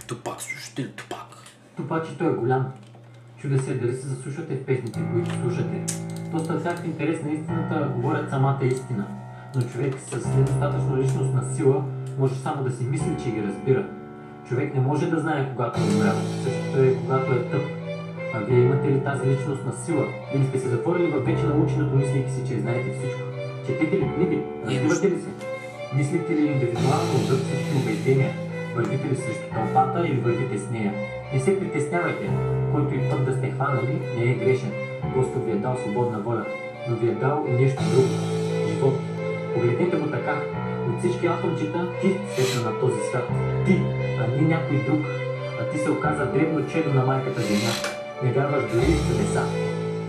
Тупак, слушате ли Тупак? Тупачето е голям. Чудя се дали се заслушвате в песните, които слушате. Доста всяк интерес на истината говорят самата истина. Но човек с недостатъчно личностна сила може само да си мисли, че ги разбира. Човек не може да знае когато е умрял. Същото е когато е тъп. А вие имате ли тази личностна сила? Или сте се затворили във вече наученото, мислейки си, че знаете всичко? Четете ли книги? Развивате ли се? Мислите ли индивидуално отзад всички убеждения? Вървите ли срещу тълпата или вървите с нея? Не се притеснявайте. Който и път да сте хванали, не е грешен. Господ ви е дал свободна воля, но ви е дал и нещо друго. Живот. Погледнете го така. От всички атомчета ти светна на този свят. Ти, а не някой друг. А ти се оказа древно чедо на майката Земя. Не вярваш дори в чудеса.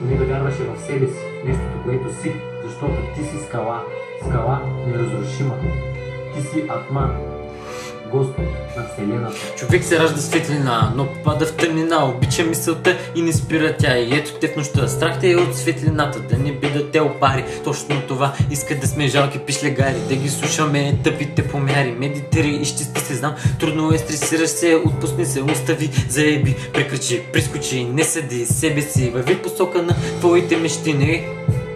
Но не да вярваш и в себе си. Нещото, което си, защото ти си скала. Скала неразрушима. Ти си Атман. Господ на Вселената. Човек се ражда светлина, но попада в тъмнина. Обича мисълта и не спира тя. И ето те в нощта. Страх те е от светлината, да не би да те опари. Точно това иска да сме жалки пишлегари. Да ги слушаме тъпите помяри. Медитири и щисти се, знам. Трудно е, стресираш се, отпусни се, остави, заеби, прекръчи, прискочи, не съди себе си. Върви посока на твоите мечти.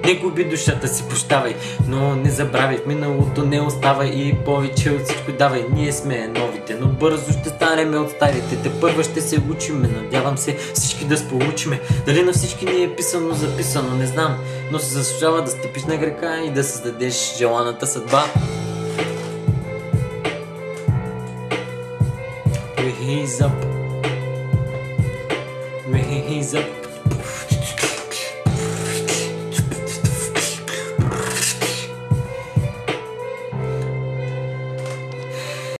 Не губи душата си, прощавай, но не забравяй, в миналото не оставай и повече от всичко давай. Ние сме новите, но бързо ще станем от старите. Те първа ще се учиме, надявам се всички да сполучиме. Дали на всички ни е писано, записано, не знам, но се заслужава да стъпиш на греха и да създадеш желаната съдба. Raise up.